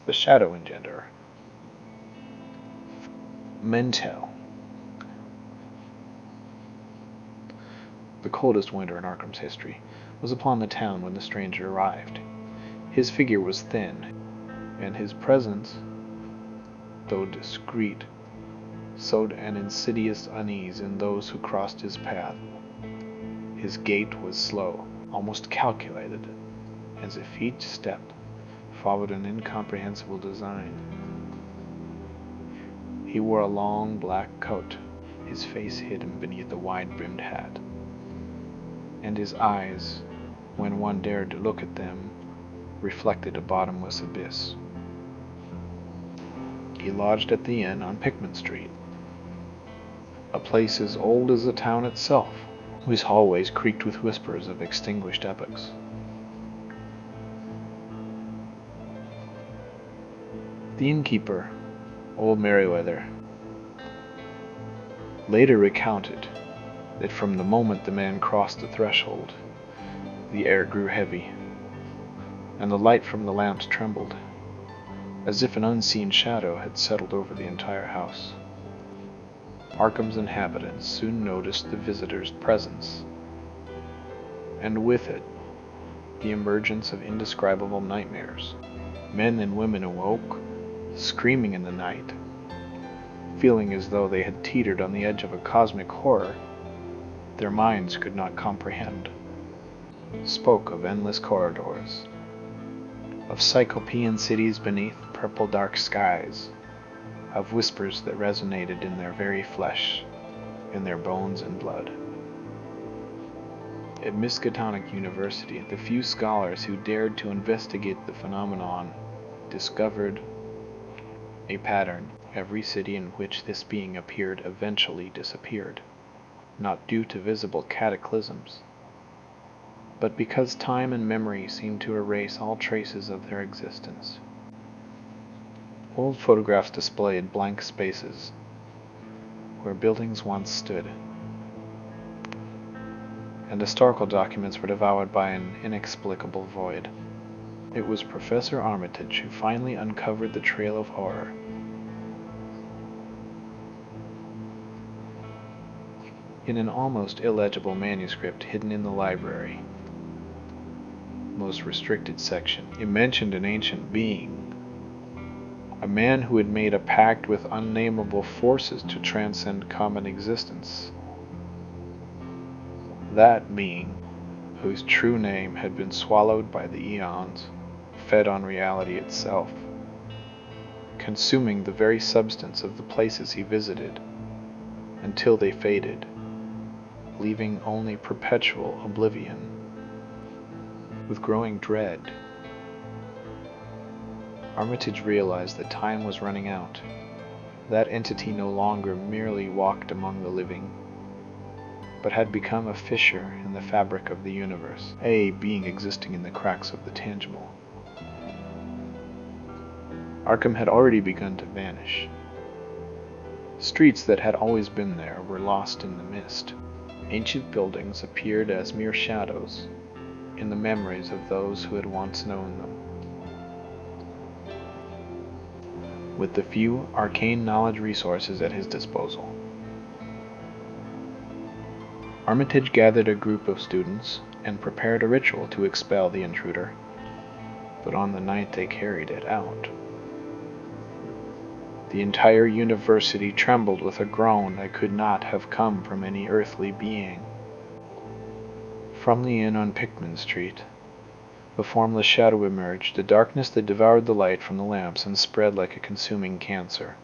the Shadow Engenderer. Mentel. The coldest winter in Arkham's history was upon the town when the stranger arrived. His figure was thin, and his presence, though discreet, sowed an insidious unease in those who crossed his path. His gait was slow, almost calculated, as if each step followed an incomprehensible design. He wore a long black coat, his face hidden beneath a wide-brimmed hat, and his eyes, when one dared to look at them, reflected a bottomless abyss. He lodged at the inn on Pickman Street, a place as old as the town itself, whose hallways creaked with whispers of extinguished epochs. The innkeeper, old Merriweather, later recounted that from the moment the man crossed the threshold, the air grew heavy, and the light from the lamps trembled, as if an unseen shadow had settled over the entire house. Arkham's inhabitants soon noticed the visitor's presence, and with it, the emergence of indescribable nightmares. Men and women awoke, screaming in the night, feeling as though they had teetered on the edge of a cosmic horror their minds could not comprehend. Spoke of endless corridors, of cyclopean cities beneath purple dark skies, of whispers that resonated in their very flesh, in their bones and blood. At Miskatonic University, the few scholars who dared to investigate the phenomenon discovered a pattern. Every city in which this being appeared eventually disappeared, not due to visible cataclysms, but because time and memory seemed to erase all traces of their existence. Old photographs displayed blank spaces where buildings once stood, and historical documents were devoured by an inexplicable void. It was Professor Armitage who finally uncovered the trail of horror. In an almost illegible manuscript hidden in the library, most restricted section, it mentioned an ancient being, a man who had made a pact with unnameable forces to transcend common existence. That being, whose true name had been swallowed by the eons, fed on reality itself, consuming the very substance of the places he visited, until they faded, leaving only perpetual oblivion. With growing dread, Armitage realized that time was running out. That entity no longer merely walked among the living, but had become a fissure in the fabric of the universe, a being existing in the cracks of the tangible. Arkham had already begun to vanish. Streets that had always been there were lost in the mist. Ancient buildings appeared as mere shadows in the memories of those who had once known them. With the few arcane knowledge resources at his disposal, Armitage gathered a group of students and prepared a ritual to expel the intruder, but on the night they carried it out, the entire university trembled with a groan that could not have come from any earthly being. From the inn on Pickman Street, a formless shadow emerged, a darkness that devoured the light from the lamps and spread like a consuming cancer.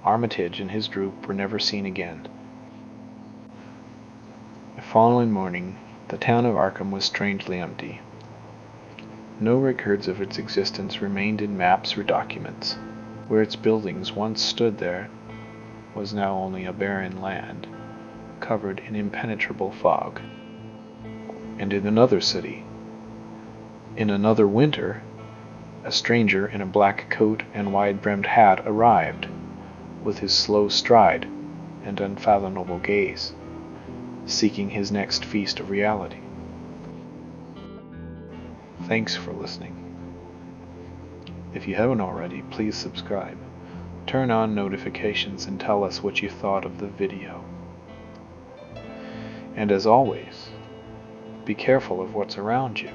Armitage and his group were never seen again. The following morning, the town of Arkham was strangely empty. No records of its existence remained in maps or documents. Where its buildings once stood there was now only a barren land, covered in impenetrable fog. And in another city, in another winter, a stranger in a black coat and wide-brimmed hat arrived, with his slow stride and unfathomable gaze, seeking his next feast of reality. Thanks for listening. If you haven't already, please subscribe. Turn on notifications and tell us what you thought of the video. And as always, be careful of what's around you.